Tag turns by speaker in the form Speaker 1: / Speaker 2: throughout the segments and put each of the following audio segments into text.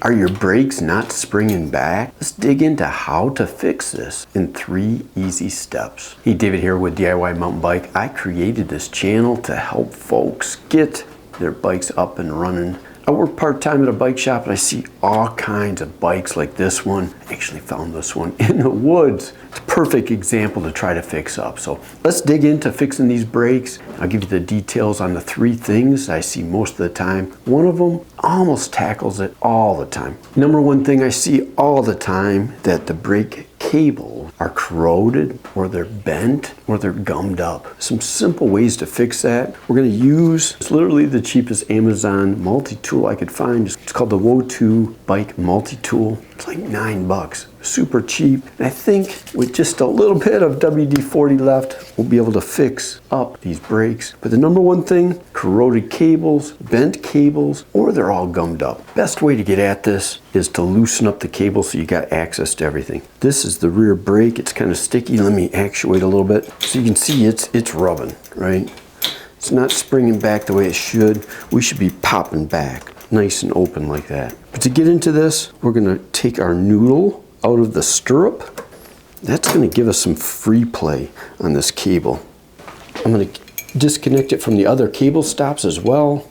Speaker 1: Are your brakes not springing back? Let's dig into how to fix this in 3 easy steps. Hey, David here with DIY Mountain Bike. I created this channel to help folks get their bikes up and running. I work part-time at a bike shop and I see all kinds of bikes like this one. I actually found this one in the woods. It's a perfect example to try to fix up. So let's dig into fixing these brakes. I'll give you the details on the 3 things I see most of the time. One of them almost tackles it all the time. Number 1 thing I see all the time, that the brake cables are corroded, or they're bent, or they're gummed up. Some simple ways to fix that. We're going to use, it's literally the cheapest Amazon multi-tool I could find. It's called the Wo2 Bike Multi-Tool. It's like $9. Super cheap. And I think with just a little bit of WD-40 left, we'll be able to fix up these brakes. But the number 1 thing, corroded cables, bent cables, or they're all gummed up. Best way to get at this is to loosen up the cable so you got access to everything. This is the rear brake. It's kind of sticky. Let me actuate a little bit. So you can see it's rubbing, right? It's not springing back the way it should. We should be popping back nice and open like that. But to get into this, we're going to take our noodle out of the stirrup. That's going to give us some free play on this cable. I'm going to disconnect it from the other cable stops as well.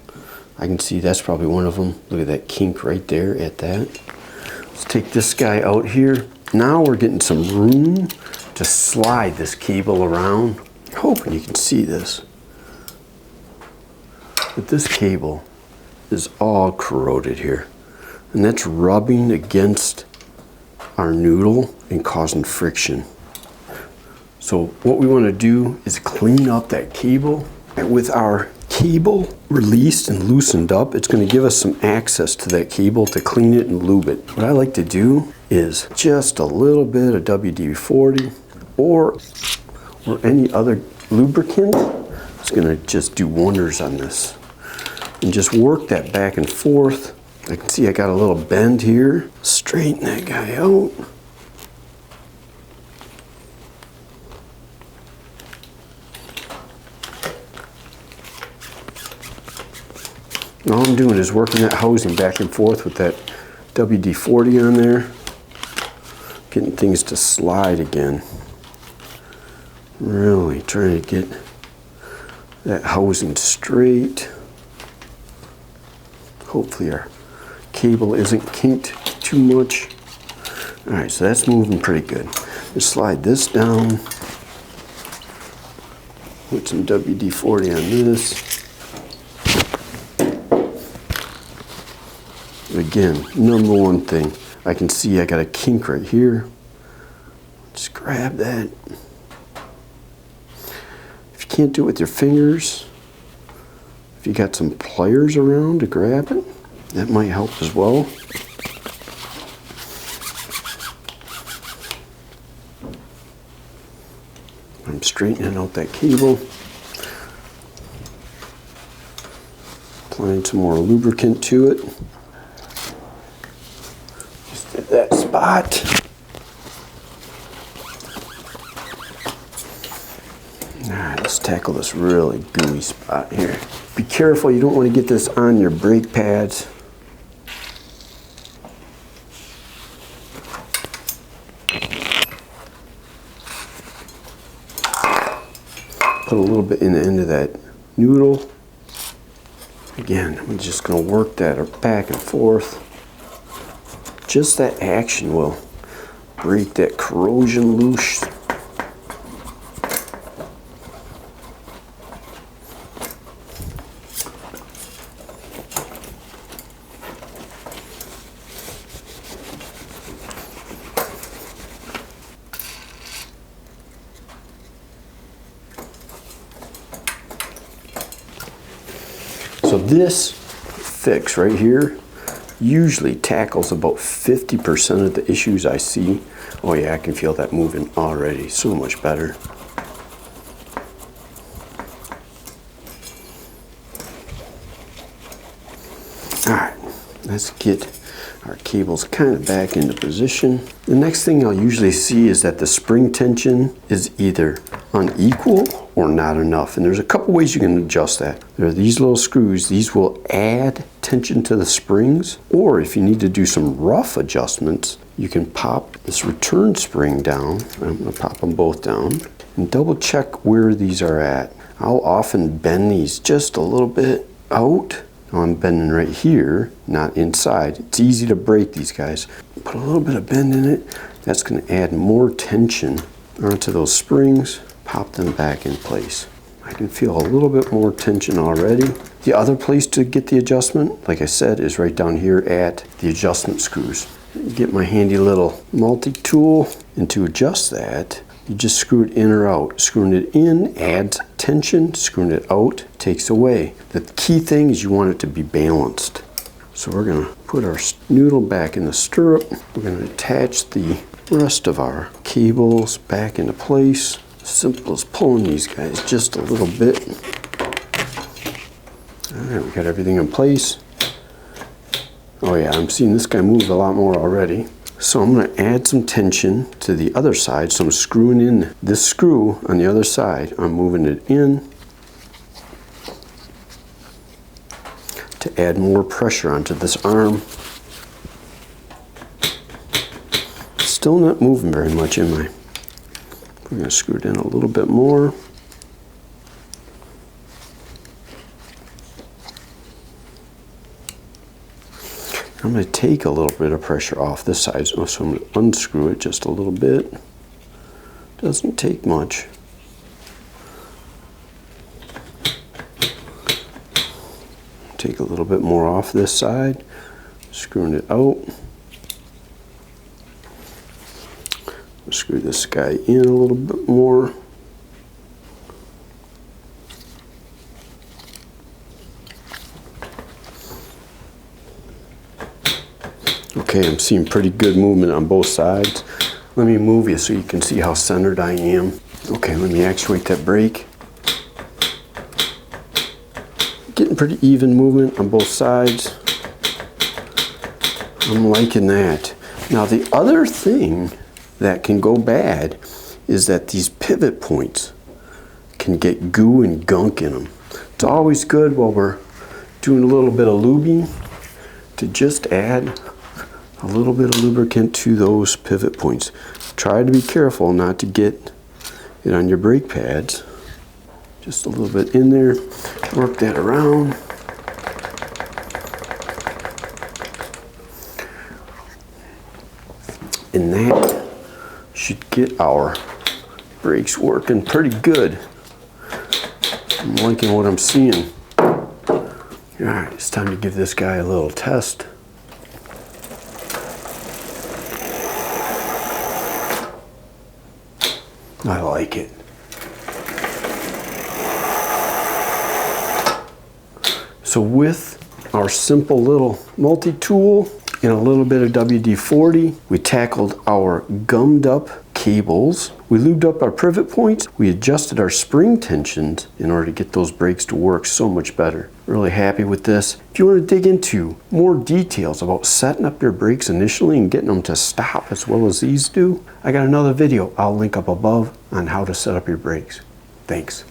Speaker 1: I can see that's probably one of them. Look at that kink right there at that. Let's take this guy out here. Now we're getting some room to slide this cable around. Hoping you can see this. But this cable is all corroded here. And that's rubbing against our noodle and causing friction. So what we want to do is clean up that cable. And with our cable released and loosened up, it's going to give us some access to that cable to clean it and lube it. What I like to do is just a little bit of WD-40 or any other lubricant. It's going to just do wonders on this. And just work that back and forth. I can see I got a little bend here. Straighten that guy out. And all I'm doing is working that housing back and forth with that WD-40 on there. Getting things to slide again. Really trying to get that housing straight. Hopefully our cable isn't kinked too much. All right, so that's moving pretty good. Just slide this down. Put some WD-40 on this. Again, number 1 thing. I can see I got a kink right here. Just grab that. If you can't do it with your fingers, if you got some pliers around to grab it, that might help as well. I'm straightening out that cable. Applying some more lubricant to it. Just at that spot. Alright, let's tackle this really gooey spot here. Be careful, you don't want to get this on your brake pads. Put a little bit in the end of that noodle. Again, I'm just going to work that back and forth. Just that action will break that corrosion loose. So this fix right here usually tackles about 50% of the issues I see. Oh yeah, I can feel that moving already. So much better. All right, let's get our cable's kind of back into position. The next thing I'll usually see is that the spring tension is either unequal or not enough. And there's a couple ways you can adjust that. There are these little screws. These will add tension to the springs. Or if you need to do some rough adjustments, you can pop this return spring down. I'm going to pop them both down and double check where these are at. I'll often bend these just a little bit out. Now I'm bending right here, not inside. It's easy to break these guys. Put a little bit of bend in it. That's going to add more tension onto those springs. Pop them back in place. I can feel a little bit more tension already. The other place to get the adjustment, like I said, is right down here at the adjustment screws. Get my handy little multi-tool, and to adjust that, you just screw it in or out. Screwing it in adds tension, screwing it out takes away. The key thing is you want it to be balanced. So we're going to put our noodle back in the stirrup. We're going to attach the rest of our cables back into place. Simple as pulling these guys just a little bit. All right, we got everything in place. Oh yeah, I'm seeing this guy move a lot more already. So I'm going to add some tension to the other side. So I'm screwing in this screw on the other side. I'm moving it in to add more pressure onto this arm. Still not moving very much, am I? We're going to screw it in a little bit more. I'm going to take a little bit of pressure off this side, so I'm going to unscrew it just a little bit. Doesn't take much. Take a little bit more off this side, screwing it out. Screw this guy in a little bit more. Okay, I'm seeing pretty good movement on both sides. Let me move you so you can see how centered I am. Okay, let me actuate that brake. Getting pretty even movement on both sides. I'm liking that. Now the other thing that can go bad is that these pivot points can get goo and gunk in them. It's always good while we're doing a little bit of lubing to just add a little bit of lubricant to those pivot points. Try to be careful not to get it on your brake pads. Just a little bit in there, work that around. And that should get our brakes working pretty good. I'm liking what I'm seeing. All right, it's time to give this guy a little test. I like it. So with our simple little multi-tool and a little bit of WD-40, we tackled our gummed up cables. We lubed up our pivot points. We adjusted our spring tensions in order to get those brakes to work so much better. Really happy with this. If you want to dig into more details about setting up your brakes initially and getting them to stop as well as these do, I got another video I'll link up above on how to set up your brakes. Thanks.